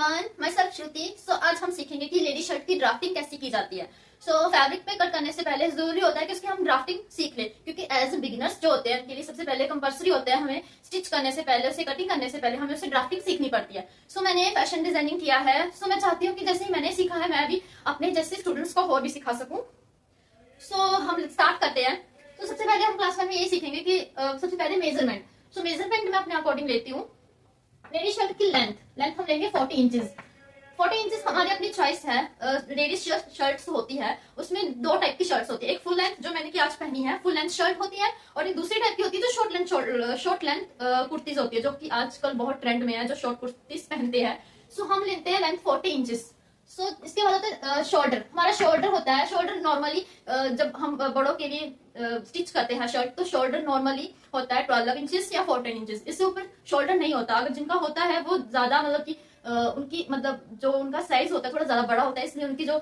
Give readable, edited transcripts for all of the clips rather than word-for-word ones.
Everyone, मैं सब श्रुति। आज हम सीखेंगे कि लेडी शर्ट की ड्राफ्टिंग कैसे की जाती है। फैब्रिक पे कट करने से पहले जरूरी होता है कि उसकी हम ड्राफ्टिंग सीख लें, क्योंकि एज बिगिनर्स जो होते हैं उनके लिए सबसे पहले कंपल्सरी होता है हमें स्टिच करने से पहले, उसे कटिंग करने से पहले हमें उसे ड्राफ्टिंग सीखनी पड़ती है। मैंने फैशन डिजाइनिंग किया है। मैं चाहती हूँ कि जैसे ही मैंने सीखा है मैं भी अपने जैसे स्टूडेंट्स को और भी सिखा सकूँ। हम स्टार्ट करते हैं। सबसे पहले हम क्लास 1 में ये सीखेंगे कि सबसे पहले मेजरमेंट। मेजरमेंट मैं अपने अकॉर्डिंग लेती हूँ। मेरी शर्ट की लेंथ हम लेंगे 40 इंचेस। 40 इंचेस हमारी अपनी चॉइस है। लेडीज शर्ट्स होती है, उसमें दो टाइप की शर्ट्स होती है। एक फुल लेंथ जो मैंने की आज पहनी है, फुल लेंथ शर्ट होती है, और एक दूसरी टाइप की होती है जो शॉर्ट लेंथ कुर्तीज होती है, जो कि आजकल बहुत ट्रेंड में है, जो शॉर्ट कुर्तीज पहनते हैं। हम लेते हैं लेंथ 40 इंचेस। इसके बाद होता है शोल्डर। हमारा शोल्डर होता है, शोल्डर नॉर्मली जब हम बड़ों के लिए स्टिच करते हैं शर्ट, तो शोल्डर नॉर्मली होता है 12 इंचेस या 14 इंचेस। इससे ऊपर शोल्डर नहीं होता। अगर जिनका होता है वो ज्यादा मतलब कि उनकी मतलब जो उनका साइज होता है थोड़ा ज्यादा बड़ा होता है, इसलिए उनकी जो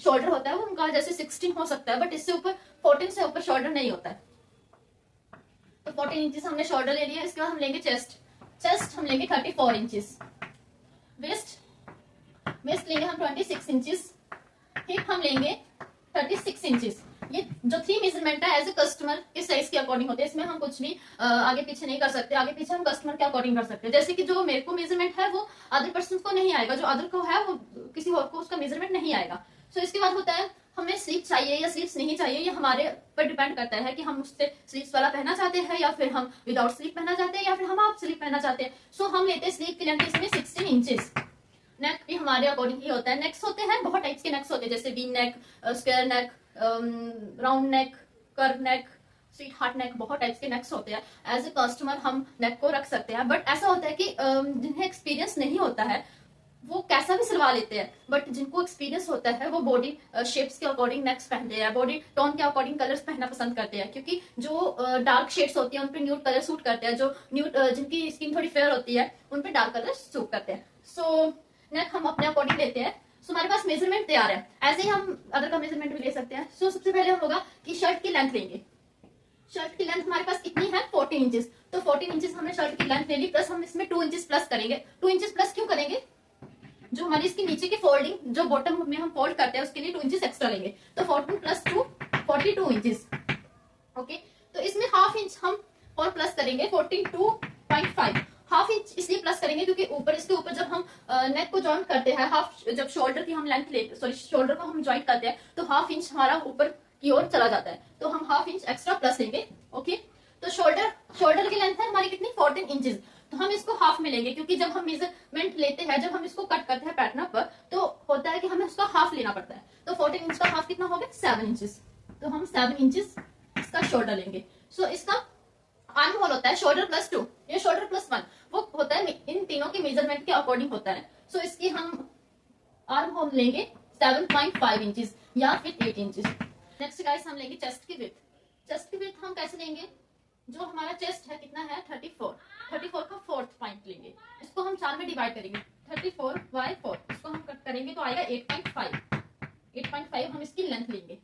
शोल्डर होता है वो उनका जैसे 16 हो सकता है, बट इससे ऊपर 14 से ऊपर शोल्डर नहीं होता है। तो 14 इंचेस हमने शोल्डर ले लिया। इसके बाद हम लेंगे चेस्ट हम लेंगे 34 इंचेस। वेस्ट लेंगे हम 26 इंचेस। हिप हम लेंगे 36 इंचेस। ये जो 3 मेजरमेंट है एज ए कस्टमर के साइज के अकॉर्डिंग होते हैं। इसमें हम कुछ भी आगे पीछे नहीं कर सकते। आगे पीछे हम कस्टमर के अकॉर्डिंग कर सकते हैं। जैसे कि जो मेरे को मेजरमेंट है वो अदर पर्सन को नहीं आएगा, जो अदर को है वो किसी और को उसका मेजरमेंट नहीं आएगा। इसके बाद होता है हमें स्लीव चाहिए या स्लीव्स नहीं चाहिए। ये हमारे पर डिपेंड करता है कि हम उससे स्लीव्स वाला पहनना चाहते हैं या फिर हम विदाउट स्लीव पहनना चाहते हैं या फिर हम हाफ स्लीव पहनना चाहते हैं। हम लेते हैं स्लीव की लेंथ इसमें 16 इंचेस। नेक भी हमारे अकॉर्डिंग ही होता है। नेक्स होते हैं, बहुत टाइप्स के नेक्स होते हैं, जैसे V neck, square neck, round neck, curve neck, sweetheart neck, बहुत टाइप्स के नेक्स होते हैं। एज ए कस्टमर हम नेक को रख सकते हैं, बट ऐसा होता है कि जिन्हें एक्सपीरियंस नहीं होता है वो कैसा भी सिलवा लेते हैं, बट जिनको एक्सपीरियंस होता है वो बॉडी शेप्स के अकॉर्डिंग नेक्स पहनते हैं, बॉडी टोन के अकॉर्डिंग कलर्स पहनना पसंद करते हैं, क्योंकि जो डार्क शेड्स होती है उन पे न्यूड कलर सूट करते हैं, जो न्यूड जिनकी स्किन थोड़ी फेयर होती है उन पे डार्क कलर सूट करते हैं। नेक हम अपने अकॉर्डिंग लेते हैं। हमारे पास मेजरमेंट तैयार है। ऐसे ही हम अदर का मेजरमेंट भी ले सकते हैं। सबसे पहले हम होगा कि शर्ट की लेंथ लेंगे। शर्ट की लेंथ हमारे पास कितनी है? 14 इंचेस। 14 इंचेस हमने शर्ट की लेंथ ले ली, प्लस हम इसमें 2 इंचेस प्लस करेंगे। 2 इंचेस प्लस क्यों करेंगे? जो हमारी इसके नीचे की फोल्डिंग जो बॉटम में हम फोल्ड करते हैं उसके लिए 2 इंचेस एक्स्ट्रा लेंगे। 14 प्लस 2 42 इंचेस। ओके, तो इसमें हाफ इंच हम और प्लस करेंगे 42.5। हाफ इंच इसलिए प्लस करेंगे क्योंकि ऊपर इसके ऊपर जब हम नेक को जॉइंट करते हैं, हाफ जब शोल्डर की हम लेंथ लेते, सॉरी शोल्डर को हम जॉइंट करते हैं तो हाफ इंच हमारा ऊपर की ओर चला जाता है, तो हम हाफ इंच एक्स्ट्रा प्लस लेंगे। ओके, तो शोल्डर की लेंथ है हमारी कितनी? 14 इंचेस। तो हम इसको हाफ में लेंगे, क्योंकि जब हम मेजरमेंट लेते हैं, जब हम इसको कट करते हैं पैटर्न पर, तो होता है कि हमें उसका हाफ लेना पड़ता है। तो 14 इंच का हाफ कितना हो गया? 7 इंचेस। तो हम 7 इंचेस इसका शोल्डर लेंगे। इसका आर्म होल होता है शोल्डर प्लस 2, ये शोल्डर प्लस 1, वो होता है इन तीनों के मेजरमेंट के अकॉर्डिंग होता है। इसकी हम आर्म होल लेंगे 7.5 इंचेस या फिर 8 इंचेस। नेक्स्ट गाइस हम लेंगे चेस्ट की विड्थ। चेस्ट की विड्थ हम कैसे लेंगे? जो हमारा चेस्ट है कितना है? 34 का फोर्थ पॉइंट लेंगे। इसको हम 4 में डिवाइड करेंगे। 34/4 इसको हम कट करेंगे तो आएगा 8.5 हम इसकी लेंथ लेंगे।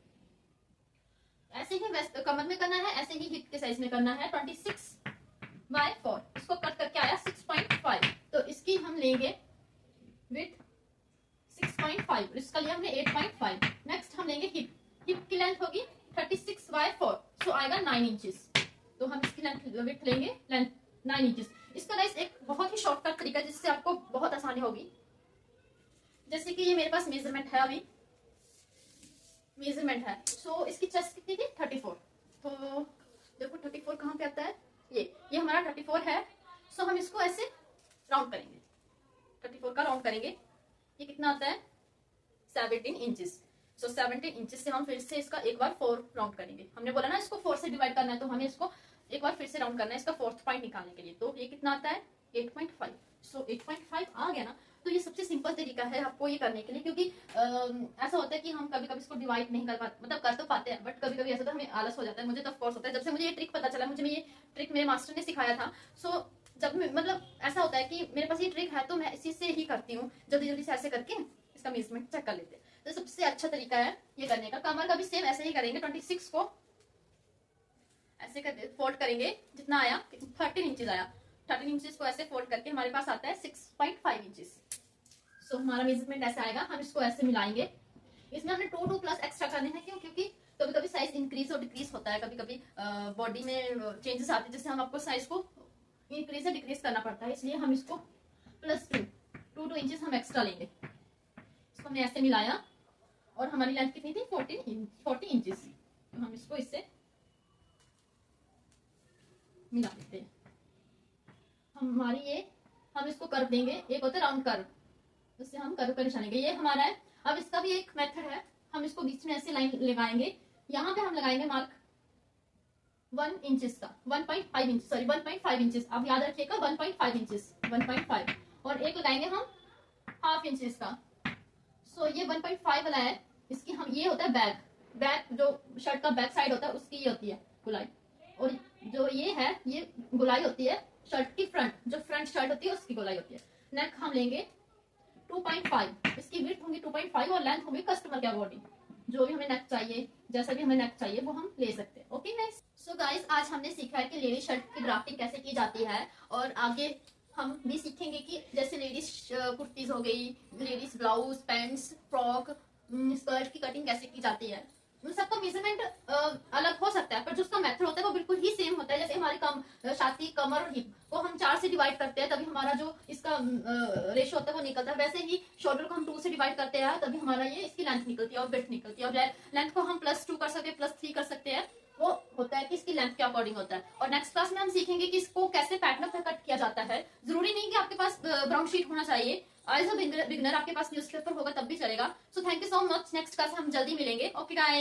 ऐसे ही वेस्ट कमर में करना है, ऐसे ही हिप के साइज में करना है। 26/4 इसको कट करके आया 6.5, तो इसकी हम लेंगे विथ 6.5, इसका लिया हमने 8.5। नेक्स्ट हम लेंगे हिप की लेंथ होगी 36/4, आएगा 9 इंचेस। तो हम इसकी लेंथ विथ लेंगे 9 इंचेस। इसका गाइस एक बहुत ही शॉर्टकट तरीका है जिससे आपको बहुत आसानी होगी। जैसे कि ये मेरे पास मेजरमेंट है, अभी मेजरमेंट है। इसकी चेस्ट कितनी थी? 34। तो देखो 34 कहाँ पे आता है? ये हमारा 34 है। हम इसको ऐसे राउंड करेंगे, 34 का राउंड करेंगे। ये कितना आता है? 17 इंचेस। 17 इंचेस से हम फिर से इसका एक बार 4 राउंड करेंगे। हमने बोला ना इसको 4 से डिवाइड करना है, तो हमें इसको एक बार फिर से राउंड करना है इसका फोर्थ पॉइंट निकालने के लिए। तो ये कितना आता है? 8.5। 8.5 आ गया ना। तो ये सबसे सिंपल तरीका है आपको ये करने के लिए, क्योंकि ऐसा होता है कि हम कभी कभी इसको डिवाइड नहीं कर पाते, मतलब कर तो पाते हैं, बट कभी कभी ऐसा तो हमें आलस हो जाता है। मुझे तो ऑफकोर्स होता है, जब से मुझे ये ट्रिक पता चला, मुझे ये ट्रिक मेरे मास्टर ने सिखाया था। जब मतलब ऐसा होता है कि मेरे पास ये ट्रिक है तो मैं इसी से ही करती हूँ, जल्दी जल्दी से ऐसे करके इसका मेजरमेंट चेक कर लेते हैं। तो सबसे अच्छा तरीका है ये करने का। कमर का भी सेम ऐसे ही करेंगे। 26 को ऐसे कर फोल्ड करेंगे, जितना आया 13 इंचेस आया, 13 इंचेस को ऐसे फोल्ड करके हमारे पास आता है 6.5 इंचेस। सो हमारा मेजरमेंट ऐसा आएगा, हम इसको ऐसे मिलाएंगे। इसमें हमने 2 प्लस एक्स्ट्रा करने हैं, क्यों? क्योंकि कभी कभी साइज इंक्रीज और डिक्रीज होता है, कभी कभी बॉडी में चेंजेस आते हैं, जिससे हम आपको साइज को इंक्रीज या डिक्रीज करना पड़ता है, इसलिए हम इसको +2 इंचेस हम एक्स्ट्रा लेंगे। इसको हमने ऐसे मिलाया और हमारी लेंथ कितनी थी? 40 इंचेस। तो हम इसको इससे मिला देते हैं। हमारी ये हम इसको कर्व देंगे, एक होता है राउंड कर्व, उससे हम कर्व का निशान लेंगे। ये हमारा है। अब इसका भी एक मेथड है, हम इसको बीच में ऐसे लाइन लगाएंगे, यहाँ पे हम लगाएंगे मार्क 1 इंचेस का, 1.5 इंच, सॉरी 1.5 इंचेस, आप याद रखिएगा 1.5 इंचेस, 1.5, और एक लगाएंगे हम ½ इंचेस का। सो ये 1.5 वाला है, इसकी हम, ये होता है बैक जो शर्ट का बैक साइड होता है उसकी ये होती है गुलाई, और जो ये है ये गुलाई होती है शर्ट की फ्रंट, जो फ्रंट शर्ट होती है उसकी गुलाई होती है। नेक हम लेंगे 2.5, इसकी विड्थ होंगी 2.5 और लेंथ होगी कस्टमर के अकॉर्डिंग, जो भी हमें नेक चाहिए, जैसा भी हमें नेक चाहिए वो हम ले सकते हैं। ओके गाइस, सो गाइस आज हमने सीखा है कि लेडीज शर्ट की ड्राफ्टिंग कैसे की जाती है, और आगे हम भी सीखेंगे कि जैसे लेडीज कुर्तीज हो गई, ladies blouse, pants, frock, skirt की कटिंग कैसे की जाती है। उन सबका मेजरमेंट अलग हो सकता है, पर जो उसका मेथड होता है वो बिल्कुल ही सेम होता है। जैसे हमारी छाती, कमर और हिप को हम 4 से डिवाइड करते हैं, तभी हमारा जो इसका रेशो होता है वो निकलता है। वैसे ही शोल्डर को हम 2 से डिवाइड करते हैं, तभी हमारा ये इसकी लेंथ निकलती है और विड्थ निकलती है। और लेंथ को हम +2 कर सकते हैं, +3 कर सकते हैं, वो होता है कि इसकी लेंथ के अकॉर्डिंग होता है। और नेक्स्ट क्लास में हम सीखेंगे कि इसको कैसे पैटर्न पे कट किया जाता है। जरूरी नहीं कि आपके पास ब्राउन शीट होना चाहिए, एज अ बिगनर आपके पास न्यूज़पेपर होगा तब भी चलेगा। So thank you so much, next class हम जल्दी मिलेंगे। Okay guys.